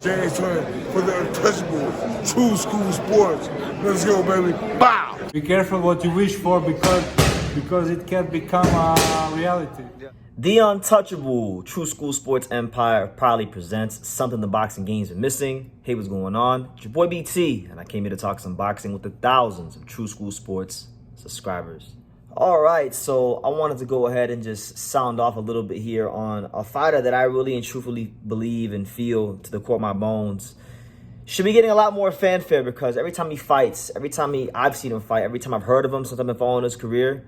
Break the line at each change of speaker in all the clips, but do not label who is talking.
James Hearn for the untouchable true school sports. Let's go, baby. Bow!
Be careful what you wish for because it can become a reality.
The untouchable True School Sports Empire proudly presents something the boxing games are missing. Hey, what's going on? It's your boy BT, and I came here to talk some boxing with the thousands of True School Sports subscribers. All right, so I wanted to go ahead and just sound off a little bit here on a fighter that I really and truthfully believe and feel to the core of my bones should be getting a lot more fanfare, because every time he fights, I've seen him fight, every time I've heard of him since I've been following his career,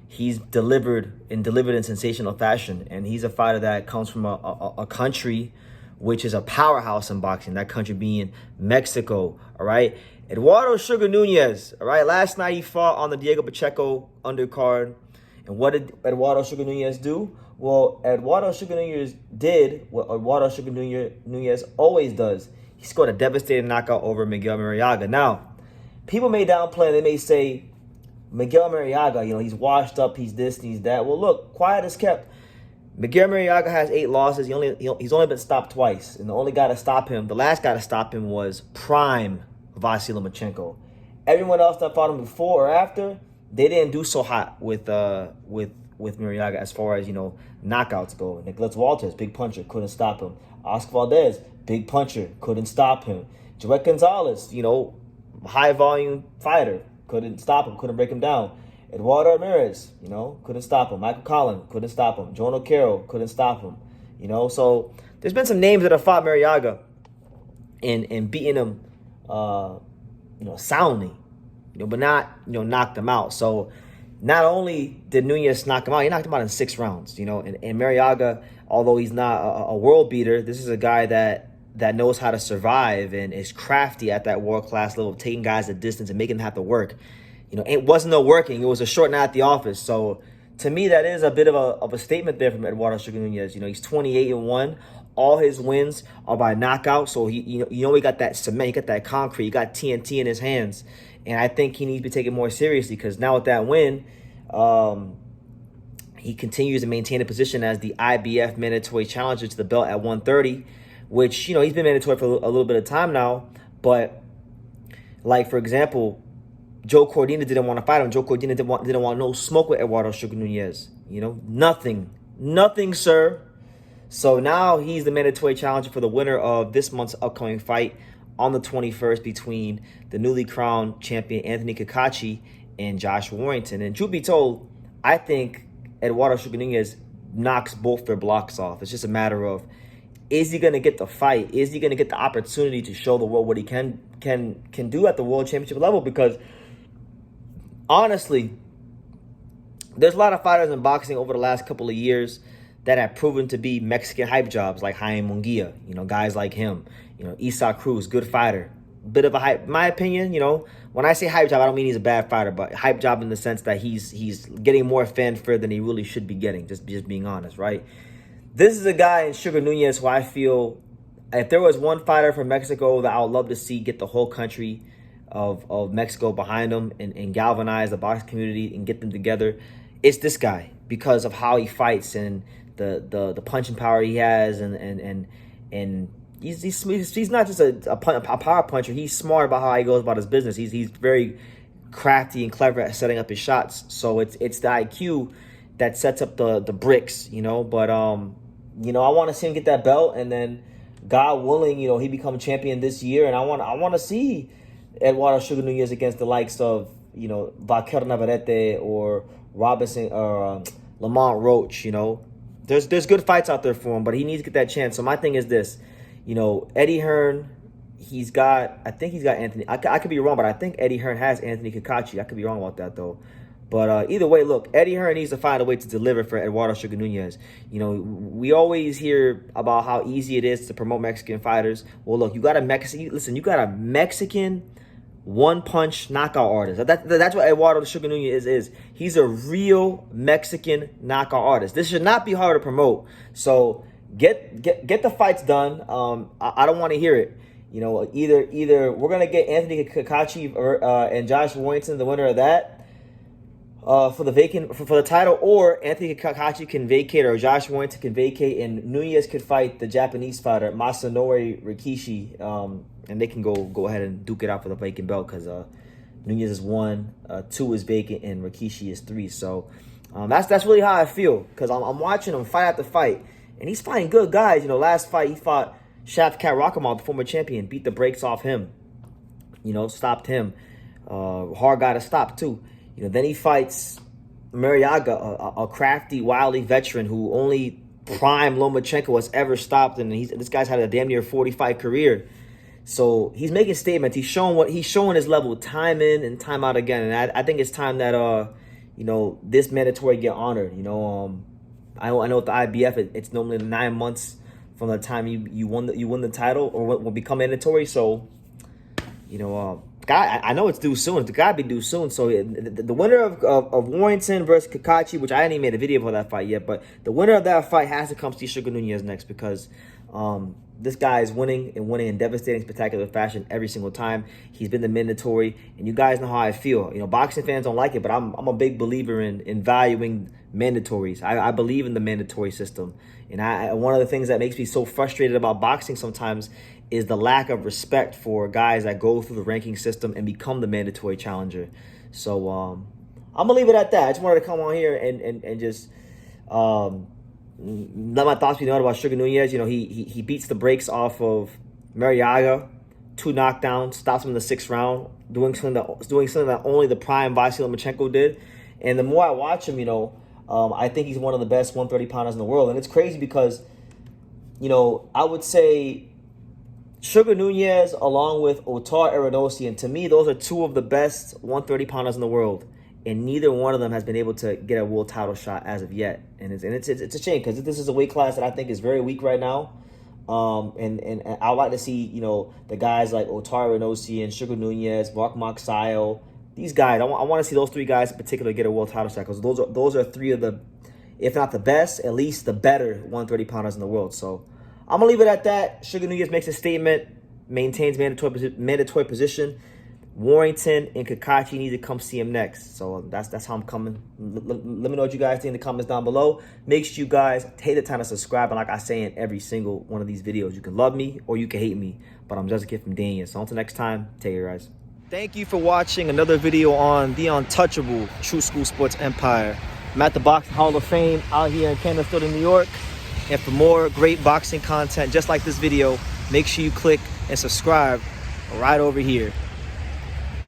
he's delivered in sensational fashion. And he's a fighter that comes from a country which is a powerhouse in boxing, that country being Mexico, all right? Eduardo Sugar Nunez, all right? Last night he fought on the Diego Pacheco undercard. And what did Eduardo Sugar Nunez do? Well, Eduardo Sugar Nunez did what Eduardo Sugar Nunez always does. He scored a devastating knockout over Miguel Marriaga. Now, people may downplay, they may say, Miguel Marriaga, he's washed up, he's this, he's that. Well, look, quiet as kept. Miguel Marriaga has 8 losses. He's only been stopped twice. And the only guy to stop him, the last guy to stop him was prime Vasily Lomachenko. Everyone else that fought him before or after, they didn't do so hot with Marriaga as far as, knockouts go. Nicholas Walters, big puncher, couldn't stop him. Oscar Valdez, big puncher, couldn't stop him. Joet Gonzalez, high volume fighter, couldn't stop him, couldn't break him down. Eduardo Ramirez, couldn't stop him. Michael Collin, couldn't stop him. Joan O'Carroll, couldn't stop him. So there's been some names that have fought Marriaga and beaten him, soundly, but not, knocked him out. So not only did Nunez knock him out, he knocked him out in 6 rounds, and Marriaga, although he's not a world beater, this is a guy that knows how to survive and is crafty at that world-class level, taking guys a distance and making them have to work. It wasn't no working. It was a short night at the office. So to me, that is a bit of a statement there from Eduardo Sugar Nunez. He's 28-1. All his wins are by knockout. So he got that cement, he got that concrete, he got TNT in his hands. And I think he needs to be taken more seriously, because now with that win, he continues to maintain a position as the IBF Mandatory challenger to the belt at 130, which, he's been mandatory for a little bit of time now. But, like, for example, Joe Cordina didn't want to fight him. Joe Cordina didn't want no smoke with Eduardo Sugar Nunez. Nothing, sir. So now he's the mandatory challenger for the winner of this month's upcoming fight on the 21st between the newly crowned champion Anthony Kakachi and Josh Warrington. And truth be told, I think Eduardo Sugar Nunez knocks both their blocks off. It's just a matter of, is he going to get the fight? Is he going to get the opportunity to show the world what he can do at the world championship level? Because honestly, there's a lot of fighters in boxing over the last couple of years that have proven to be Mexican hype jobs, like Jaime Munguia, guys like him. Isa Cruz, good fighter. Bit of a hype, in my opinion, when I say hype job, I don't mean he's a bad fighter, but hype job in the sense that he's getting more fanfare than he really should be getting, just being honest, right? This is a guy in Sugar Nunez who I feel, if there was one fighter from Mexico that I would love to see get the whole country of Mexico behind him and galvanize the boxing community and get them together, it's this guy, because of how he fights and the punching power he has, and he's not just a power puncher. He's smart about how he goes about his business. He's very crafty and clever at setting up his shots. So it's the IQ that sets up the bricks, But I want to see him get that belt, and then God willing, he become champion this year, and I want to see Eduardo Sugar Nunez against the likes of, Vaquero Navarrete or Robinson or Lamont Roach. There's good fights out there for him, but he needs to get that chance. So my thing is this, Eddie Hearn, I think he's got Anthony. I could be wrong, but I think Eddie Hearn has Anthony Kakachi. I could be wrong about that though. But either way, look, Eddie Hearn needs to find a way to deliver for Eduardo Sugar Nunez. We always hear about how easy it is to promote Mexican fighters. Well, look, you got a Mexican one-punch knockout artist. That's what Eduardo Sugar Nunez is. He's a real Mexican knockout artist. This should not be hard to promote. So get the fights done. I don't want to hear it. Either we're gonna get Anthony Kakachi and Josh Warrington, the winner of that. for the title, or Anthony Kakachi can vacate, or Josh Warrington can vacate, and Nunez could fight the Japanese fighter Masanori Rikishi, and they can go ahead and duke it out for the vacant belt, because Nunez is 1, 2 is vacant, and Rikishi is 3. So that's really how I feel, because I'm watching him fight after fight, and he's fighting good guys. You know, last fight he fought Shavkat Rakhmonov, the former champion, beat the brakes off him. You know, stopped him. Hard guy to stop too. You know, then he fights Marriaga, a crafty, wily veteran who only prime Lomachenko has ever stopped, and this guy's had a damn near 40-fight career. So he's making statements. He's showing his level time in and time out again. And I think it's time that you know, this mandatory get honored. You know, I know with the IBF it's normally 9 months from the time you win the title or will become mandatory. So, you know, I know it's due soon. It's gotta be due soon. So the winner of Warrington versus Kakachi, which I hadn't even made a video for that fight yet, but the winner of that fight has to come see Sugar Nunez next, because this guy is winning in devastating, spectacular fashion every single time. He's been the mandatory, and you guys know how I feel. You know, boxing fans don't like it, but I'm a big believer in valuing mandatories. I believe in the mandatory system, and one of the things that makes me so frustrated about boxing sometimes is the lack of respect for guys that go through the ranking system and become the mandatory challenger. So I'm gonna leave it at that. I just wanted to come on here and just let my thoughts be known about Sugar Nunez. You know, he beats the brakes off of Marriaga, 2 knockdowns, stops him in the 6th round, doing something that only the prime Vasily Lomachenko did. And the more I watch him, you know, I think he's one of the best 130-pounders in the world. And it's crazy because, you know, I would say Sugar Nunez along with Otar Erinosian, to me, those are 2 of the best 130-pounders in the world. And neither one of them has been able to get a world title shot as of yet. And it's a shame, because this is a weight class that I think is very weak right now. And I would like to see, you know, the guys like Otar Erinosian, Sugar Nunez, Mark Moxile, these guys. I want to see those 3 guys in particular get a world title shot, because those are 3 of the, if not the best, at least the better 130-pounders in the world. So I'm going to leave it at that. Sugar Nunez makes a statement, maintains mandatory position. Warrington and Kakachi need to come see him next. So that's how I'm coming. Let me know what you guys think in the comments down below. Make sure you guys take the time to subscribe. And like I say in every single one of these videos, you can love me or you can hate me, but I'm just a kid from Daniel. So until next time, take care, guys. Thank you for watching another video on the untouchable True School Sports Empire. I'm at the Boxing Hall of Fame out here in Canterbury, New York. And for more great boxing content just like this video, make sure you click and subscribe right over here.